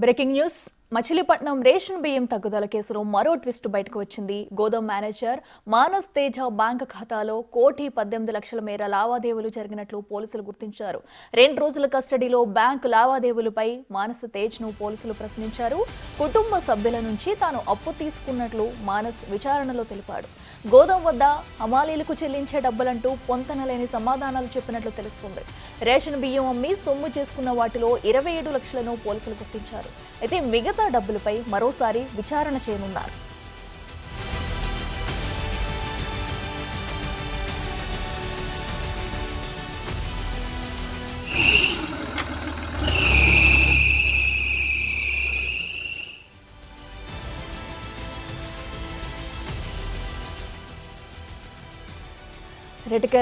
Breaking news Machilipatnam ration బియ్యం తగ్గుదల కేసులో మరో ట్విస్ట్ బయటకు వచ్చింది. గోదాం మేనేజర్ మానస్ తేజ బ్యాంకు ఖాతాలో 1,18,00,000 మేర లావాదేవీలు జరిగినట్లు పోలీసులు గుర్తించారు. 2 రోజుల కస్టడీలో బ్యాంకు లావాదేవీలపై మానస్ తేజ్ను పోలీసులు ప్రశ్నించారు. కుటుంబ సభ్యుల నుంచి తాను అప్పు తీసుకున్నట్లు మానస్ విచారణలో తెలిపాడు. గోదాం వద్ద హమాలీలకు చెల్లించే డబ్బులంటూ పొంతనలేని సమాధానాలు చెప్పినట్లు తెలుస్తుంది. రేషన్ బియ్యం అమ్మి సొమ్ము చేసుకున్న వాటిలో 27 లక్షలను పోలీసులు గుర్తించారు. అయితే మిగతా డబ్బులపై మరోసారి విచారణ చేయనున్నారు.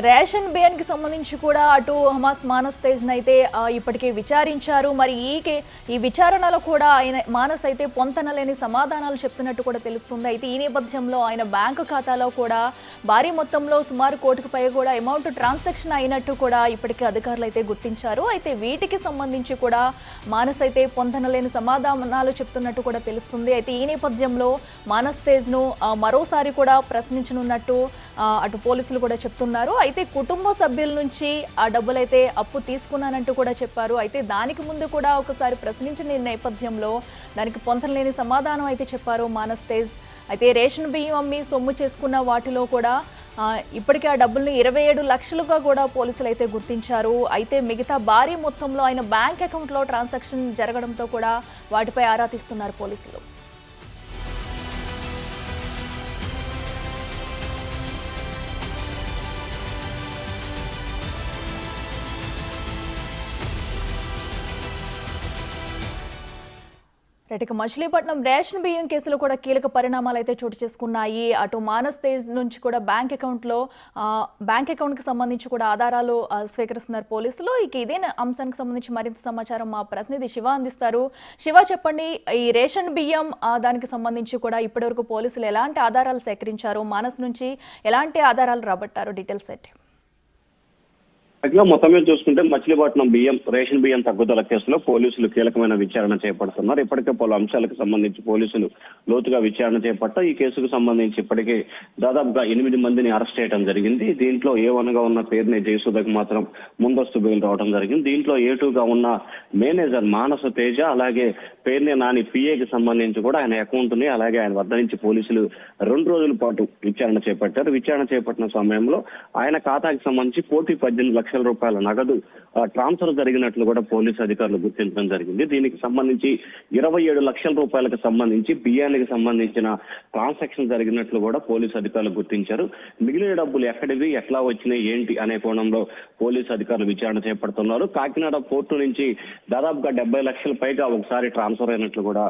రేషన్ బియ్యానికి సంబంధించి కూడా అటు హమాస్ మానస్ తేజ్ను అయితే ఇప్పటికే విచారించారు. మరి ఈ విచారణలో కూడా ఆయన మానస్ అయితే పొంతనలేని సమాధానాలు చెప్తున్నట్టు కూడా తెలుస్తుంది. అయితే ఈ నేపథ్యంలో ఆయన బ్యాంకు ఖాతాలో కూడా భారీ మొత్తంలో సుమారు 1 కోటికి పైగా కూడా అమౌంట్ ట్రాన్సాక్షన్ అయినట్టు కూడా ఇప్పటికే అధికారులు అయితే గుర్తించారు. అయితే వీటికి సంబంధించి కూడా మానస్ అయితే పొంతనలేని సమాధానాలు చెప్తున్నట్టు కూడా తెలుస్తుంది. అయితే ఈ నేపథ్యంలో మానస్ తేజ్ను మరోసారి కూడా ప్రశ్నించనున్నట్టు అటు పోలీసులు కూడా చెప్తున్నారు. అయితే కుటుంబ సభ్యుల నుంచి ఆ డబ్బులైతే అప్పు తీసుకున్నానంటూ కూడా చెప్పారు. అయితే దానికి ముందు కూడా ఒకసారి ప్రశ్నించిన నేపథ్యంలో దానికి పొంతనలేని సమాధానం అయితే చెప్పారు మానస్ తేజ్. అయితే రేషన్ బియ్యం అమ్మి సొమ్ము చేసుకున్న వాటిలో కూడా ఇప్పటికే ఆ డబ్బుల్ని 27 లక్షలుగా కూడా పోలీసులు అయితే గుర్తించారు. అయితే మిగతా భారీ మొత్తంలో ఆయన బ్యాంక్ అకౌంట్లో ట్రాన్సాక్షన్ జరగడంతో కూడా వాటిపై ఆరా తీస్తున్నారు పోలీసులు. మచిలీపట్నం రేషన్ బియ్యం కేసులో కూడా కీలక పరిణామాలు అయితే చోటు చేసుకున్నాయి. అటు మానస్ తేజ్ నుంచి కూడా బ్యాంక్ అకౌంట్కి సంబంధించి కూడా ఆధారాలు స్వీకరిస్తున్నారు పోలీసులు. ఇక ఇదే అంశానికి సంబంధించి మరింత సమాచారం మా ప్రతినిధి శివ అందిస్తారు. శివ, చెప్పండి, ఈ రేషన్ బియ్యం దానికి సంబంధించి కూడా ఇప్పటివరకు పోలీసులు ఎలాంటి ఆధారాలు సేకరించారు, మానస్ నుంచి ఎలాంటి ఆధారాలు రాబట్టారు, డీటెయిల్స్ ఏంటి? మొత్తం మీద చూసుకుంటే మచిలీపట్నం రేషన్ బియ్యం తగ్గుదల కేసులో పోలీసులు కీలకమైన విచారణ చేపడుతున్నారు. ఇప్పటికే పలు అంశాలకు సంబంధించి పోలీసులు లోతుగా విచారణ చేపట్టారు. ఈ కేసుకు సంబంధించి ఇప్పటికే దాదాపుగా 8 మందిని అరెస్ట్ చేయడం జరిగింది. దీంట్లో A1 గా ఉన్న పేరుని జయసుధకు మాత్రం ముందస్తు బెయిల్ రావడం జరిగింది. దీంట్లో A2 గా ఉన్న మేనేజర్ మానస తేజ, అలాగే పేరుని నాని PAకి సంబంధించి కూడా ఆయన అకౌంట్ ని అలాగే ఆయన వద్ద నుంచి పోలీసులు 2 రోజుల పాటు విచారణ చేపట్టారు. విచారణ చేపట్టిన సమయంలో ఆయన ఖాతాకి సంబంధించి 1,18,00,000 రూపాయల నగదు ట్రాన్స్ఫర్ జరిగినట్లు కూడా పోలీసు అధికారులు గుర్తించడం జరిగింది. దీనికి సంబంధించి 27 లక్షల రూపాయలకు సంబంధించి బియ్యానికి సంబంధించిన ట్రాన్సాక్షన్ జరిగినట్లు కూడా పోలీసు అధికారులు గుర్తించారు. మిగిలిన డబ్బులు ఎక్కడివి, ఎట్లా వచ్చినాయి, ఏంటి అనే కోణంలో పోలీసు అధికారులు విచారణ చేపడుతున్నారు. కాకినాడ పోర్టు నుంచి దాదాపుగా 70 లక్షల పైగా ఒకసారి ట్రాన్స్ఫర్ అయినట్లు కూడా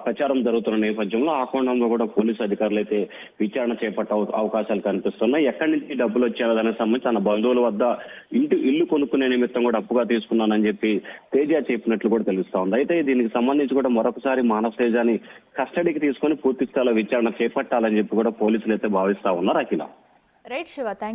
ప్రచారం జరుగుతున్న నేపథ్యంలో ఆ కోణంలో కూడా పోలీసు అధికారులు అయితే విచారణ చేపట్టే అవకాశాలు కనిపిస్తున్నాయి. ఎక్కడి నుంచి డబ్బులు వచ్చాయో దానికి సంబంధించి తన బంధువుల వద్ద ఇల్లు కొనుక్కునే నిమిత్తం కూడా అప్పుగా తీసుకున్నానని చెప్పి తేజ చెప్పినట్లు కూడా తెలుస్తా ఉంది. అయితే దీనికి సంబంధించి కూడా మరొకసారి మానస్ తేజాని కస్టడీకి తీసుకొని పూర్తి స్థాయిలో విచారణ చేపట్టాలని చెప్పి కూడా పోలీసులు అయితే భావిస్తా ఉన్నారు. అఖిల. Right Shiva, thank you.